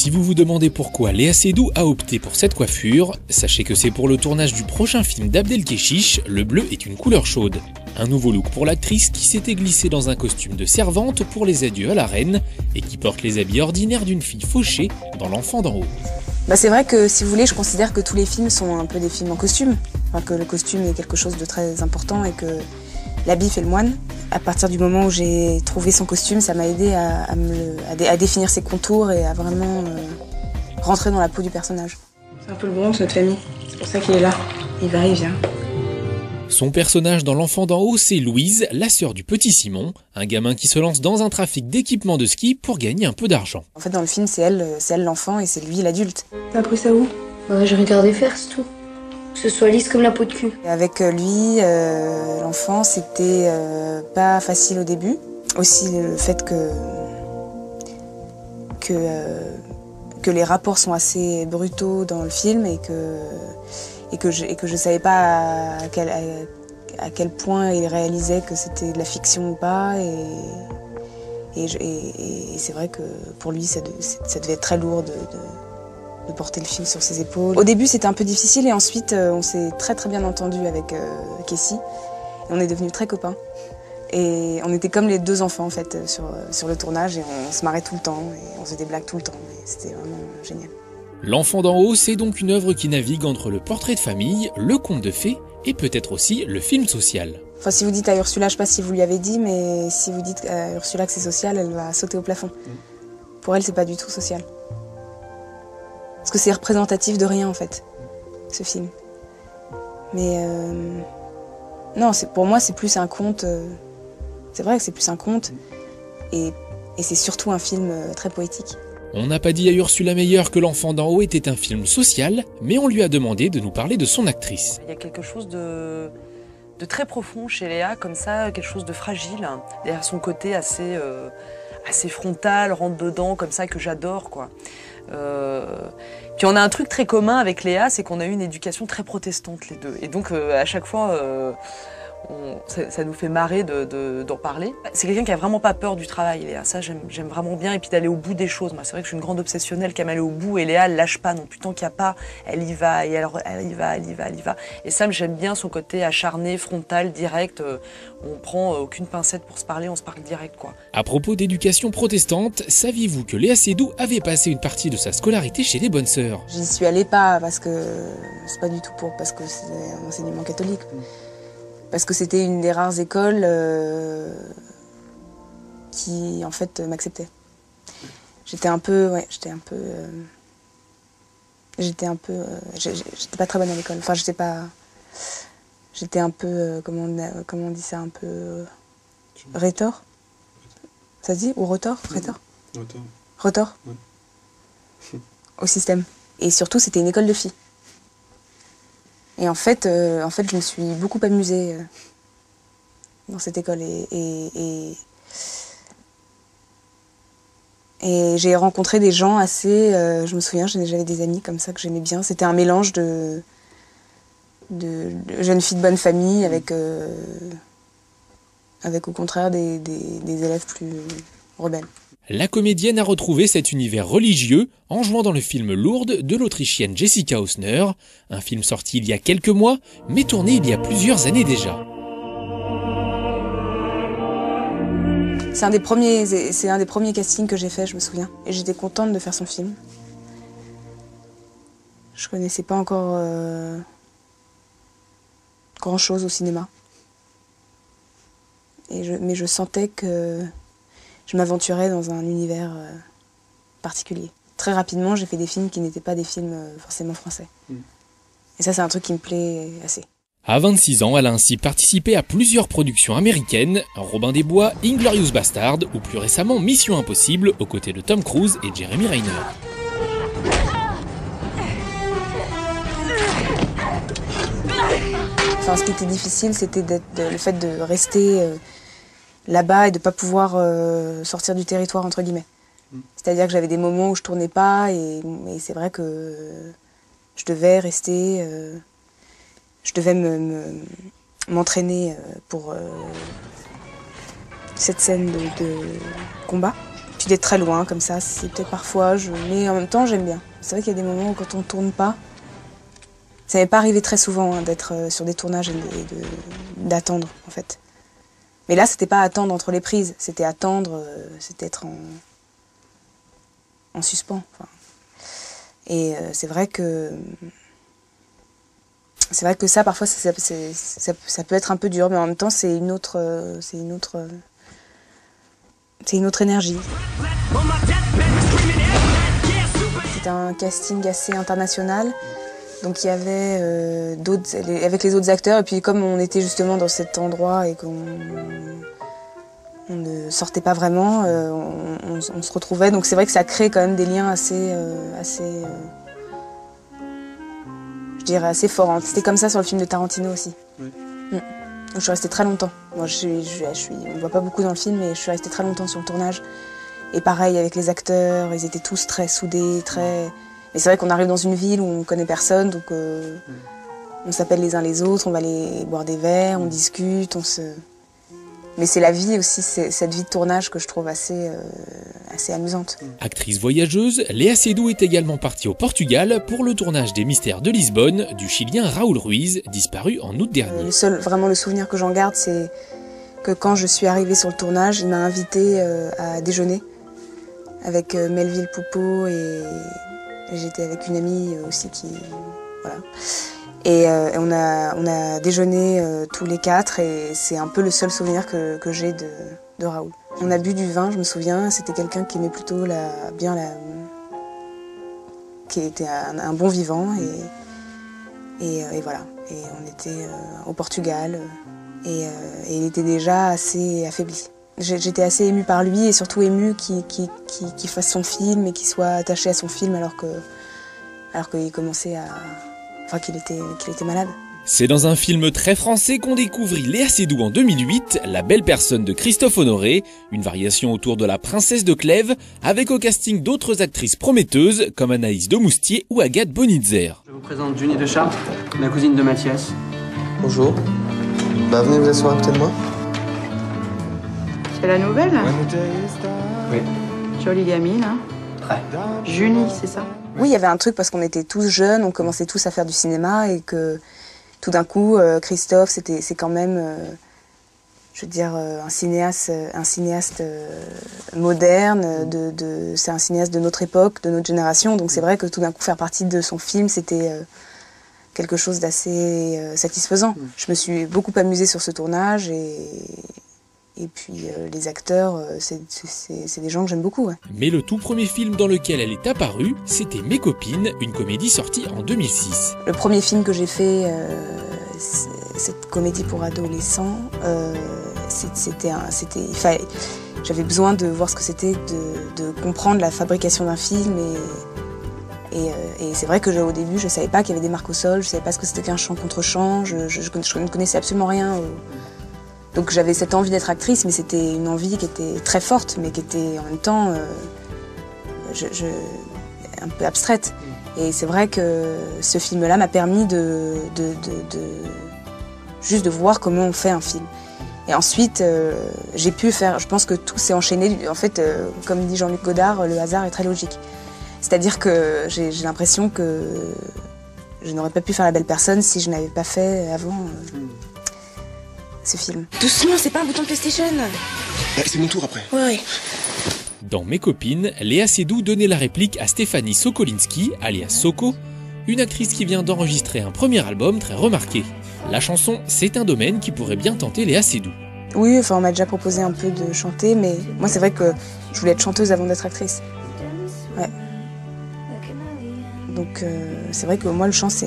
Si vous vous demandez pourquoi Léa Seydoux a opté pour cette coiffure, sachez que c'est pour le tournage du prochain film d'Abdelkechiche, Le bleu est une couleur chaude. Un nouveau look pour l'actrice qui s'était glissée dans un costume de servante pour les adieux à la reine et qui porte les habits ordinaires d'une fille fauchée dans L'Enfant d'en haut. C'est vrai que, si vous voulez, je considère que tous les films sont un peu des films en costume. Enfin, que le costume est quelque chose de très important et que l'habit fait le moine. À partir du moment où j'ai trouvé son costume, ça m'a aidé à définir ses contours et à vraiment rentrer dans la peau du personnage. C'est un peu le Bronx, notre famille. C'est pour ça qu'il est là. Il va, il vient. Son personnage dans L'Enfant d'en haut, c'est Louise, la sœur du petit Simon, un gamin qui se lance dans un trafic d'équipements de ski pour gagner un peu d'argent. En fait, dans le film, c'est elle l'enfant et c'est lui l'adulte. T'as appris ça où? J'ai regardé faire, c'est tout. Que ce soit lisse comme la peau de cul. Avec lui, l'enfant, c'était pas facile au début. Aussi le fait que les rapports sont assez brutaux dans le film et que je savais pas à quel point il réalisait que c'était de la fiction ou pas. Et c'est vrai que pour lui, ça devait être très lourd de porter le film sur ses épaules. Au début, c'était un peu difficile et ensuite, on s'est très très bien entendu avec Kessie. On est devenus très copains. Et on était comme les deux enfants en fait sur le tournage et on se marrait tout le temps et on faisait des blagues tout le temps. C'était vraiment génial. L'Enfant d'en haut, c'est donc une œuvre qui navigue entre le portrait de famille, le conte de fées et peut-être aussi le film social. Enfin, si vous dites à Ursula, je sais pas si vous lui avez dit, mais si vous dites à Ursula que c'est social, elle va sauter au plafond. Pour elle, c'est pas du tout social. Parce que c'est représentatif de rien en fait, ce film. Mais non, pour moi, c'est plus un conte. C'est vrai que c'est plus un conte et c'est surtout un film très poétique. On n'a pas dit à Ursula Meyer que L'Enfant d'en haut était un film social, mais on lui a demandé de nous parler de son actrice. Il y a quelque chose de très profond chez Léa, comme ça, quelque chose de fragile, derrière son côté assez frontal, rentre dedans, comme ça, que j'adore, quoi. Puis on a un truc très commun avec Léa, c'est qu'on a eu une éducation très protestante, les deux. Et donc, à chaque fois, ça nous fait marrer d'en parler. C'est quelqu'un qui a vraiment pas peur du travail, Léa. Ça, j'aime vraiment bien. Et puis d'aller au bout des choses. Moi, c'est vrai que je suis une grande obsessionnelle qui aime aller au bout. Et Léa, elle lâche pas non plus. Tant qu'il n'y a pas, elle y va. Et elle y va. Et ça, j'aime bien son côté acharné, frontal, direct. On prend aucune pincette pour se parler, on se parle direct, quoi. À propos d'éducation protestante, saviez-vous que Léa Seydoux avait passé une partie de sa scolarité chez les Bonnes Sœurs? J'y suis allée pas parce que c'est pas du tout parce que c'est un enseignement catholique. Parce que c'était une des rares écoles qui, en fait, m'acceptait. J'étais pas très bonne à l'école. Enfin, j'étais un peu, comment on dit ça, un peu rétor. Ça se dit? Ou retors? Rétor? Retors. Ouais. Au système. Et surtout, c'était une école de filles. Et en fait, je me suis beaucoup amusée dans cette école et j'ai rencontré des gens assez. Je me souviens, j'avais des amis comme ça que j'aimais bien. C'était un mélange de jeunes filles de bonne famille avec au contraire des élèves plus rebelles. La comédienne a retrouvé cet univers religieux en jouant dans le film Lourdes de l'Autrichienne Jessica Hausner, un film sorti il y a quelques mois, mais tourné il y a plusieurs années déjà. C'est un des premiers castings que j'ai fait, je me souviens, et j'étais contente de faire son film. Je connaissais pas encore grand-chose au cinéma, mais je sentais que je m'aventurais dans un univers particulier. Très rapidement, j'ai fait des films qui n'étaient pas des films forcément français. Et ça, c'est un truc qui me plaît assez. À 26 ans, elle a ainsi participé à plusieurs productions américaines, Robin des Bois, Inglourious Bastard ou plus récemment Mission Impossible, aux côtés de Tom Cruise et Jeremy Renner. Enfin, ce qui était difficile, c'était le fait de rester là-bas et de ne pas pouvoir sortir du territoire, entre guillemets. C'est-à-dire que j'avais des moments où je tournais pas et c'est vrai que je devais rester, je devais m'entraîner pour cette scène de combat. puis d'être très loin comme ça, c'est peut-être parfois, mais en même temps j'aime bien. C'est vrai qu'il y a des moments où quand on ne tourne pas, ça m'est pas arrivé très souvent d'être sur des tournages et d'attendre en fait. Mais là c'était pas attendre entre les prises, c'était attendre, c'était être en suspens. Enfin. Et c'est vrai que ça parfois ça peut être un peu dur, mais en même temps c'est une autre énergie. C'était un casting assez international, donc il y avait avec les autres acteurs, et puis comme on était justement dans cet endroit et qu'on ne sortait pas vraiment, on se retrouvait, donc c'est vrai que ça crée quand même des liens assez je dirais assez forts. C'était comme ça sur le film de Tarantino aussi. Oui. Donc je suis restée très longtemps. Moi, on ne voit pas beaucoup dans le film, mais je suis restée très longtemps sur le tournage. Et pareil avec les acteurs, ils étaient tous très soudés, très... Mais c'est vrai qu'on arrive dans une ville où on ne connaît personne, donc on s'appelle les uns les autres, on va aller boire des verres, on discute, Mais c'est la vie aussi, c'est cette vie de tournage que je trouve assez amusante. Actrice voyageuse, Léa Seydoux est également partie au Portugal pour le tournage des Mystères de Lisbonne du Chilien Raúl Ruiz, disparu en août dernier. Vraiment le souvenir que j'en garde, c'est que quand je suis arrivée sur le tournage, il m'a invitée à déjeuner avec Melville Poupeau et j'étais avec une amie aussi qui... Voilà. Et on a déjeuné tous les quatre et c'est un peu le seul souvenir que j'ai de Raúl. On a bu du vin, je me souviens, c'était quelqu'un qui aimait plutôt qui était un bon vivant et voilà. Et on était au Portugal et il était déjà assez affaibli. J'étais assez émue par lui et surtout émue qu'il fasse son film et qu'il soit attaché à son film alors qu'il commençait à... Enfin, qu'il était malade. C'est dans un film très français qu'on découvrit Léa Seydoux en 2008, La belle personne de Christophe Honoré, une variation autour de la princesse de Clèves, avec au casting d'autres actrices prometteuses comme Anaïs de Moustier ou Agathe Bonitzer. Je vous présente Junie de Chartres, la cousine de Mathias. Bonjour. Venez vous asseoir à côté de moi. C'est la nouvelle? Oui. Jolie gamine, hein? Très. Junie, c'est ça? Oui, il y avait un truc parce qu'on était tous jeunes, on commençait tous à faire du cinéma et que tout d'un coup, Christophe, c'est quand même, je veux dire, un cinéaste moderne, c'est un cinéaste de notre époque, de notre génération, donc c'est vrai que tout d'un coup, faire partie de son film, c'était quelque chose d'assez satisfaisant. Je me suis beaucoup amusée sur ce tournage et puis les acteurs, c'est des gens que j'aime beaucoup. Ouais. Mais le tout premier film dans lequel elle est apparue, c'était Mes copines, une comédie sortie en 2006. Le premier film que j'ai fait, cette comédie pour adolescents, j'avais besoin de voir ce que c'était, de comprendre la fabrication d'un film et c'est vrai que au début, je ne savais pas qu'il y avait des marques au sol, je ne savais pas ce que c'était qu'un chant contre chant, je ne connaissais absolument rien. Donc j'avais cette envie d'être actrice, mais c'était une envie qui était très forte, mais qui était en même temps un peu abstraite. Et c'est vrai que ce film-là m'a permis juste de voir comment on fait un film. Et ensuite, j'ai pu faire, je pense que tout s'est enchaîné. En fait, comme dit Jean-Luc Godard, le hasard est très logique. C'est-à-dire que j'ai l'impression que je n'aurais pas pu faire La belle personne si je n'avais pas fait avant ce film. Doucement, c'est pas un bouton de PlayStation. C'est mon tour après. Ouais. Dans Mes copines, Léa Seydoux donnait la réplique à Stéphanie Sokolinski, alias Soko, une actrice qui vient d'enregistrer un premier album très remarqué. La chanson, c'est un domaine qui pourrait bien tenter Léa Seydoux. Oui, enfin on m'a déjà proposé un peu de chanter, mais moi c'est vrai que je voulais être chanteuse avant d'être actrice. Ouais. Donc c'est vrai que moi le chant c'est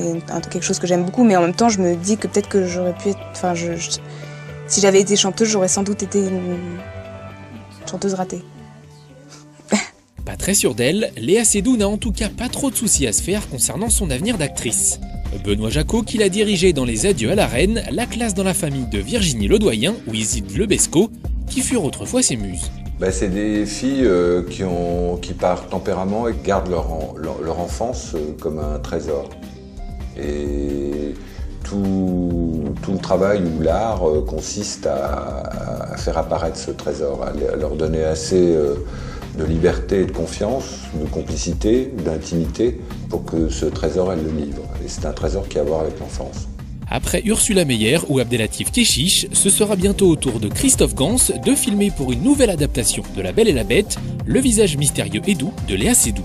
quelque chose que j'aime beaucoup, mais en même temps je me dis que peut-être que j'aurais pu être... Enfin, si j'avais été chanteuse, j'aurais sans doute été une chanteuse ratée. Pas très sûre d'elle, Léa Seydoux n'a en tout cas pas trop de soucis à se faire concernant son avenir d'actrice. Benoît Jacot, qui l'a dirigé dans Les Adieux à la Reine, la classe dans la famille de Virginie Ledoyen ou Isidre Lebesco, qui furent autrefois ses muses. C'est des filles qui par tempérament gardent leur enfance comme un trésor. Et tout le travail ou l'art consiste à faire apparaître ce trésor, à leur donner assez de liberté et de confiance, de complicité, d'intimité, pour que ce trésor, elle le livre. Et c'est un trésor qui a à voir avec l'enfance. Après Ursula Meyer ou Abdelatif Kechiche, ce sera bientôt au tour de Christophe Gans de filmer pour une nouvelle adaptation de La Belle et la Bête, le visage mystérieux et doux de Léa Seydoux.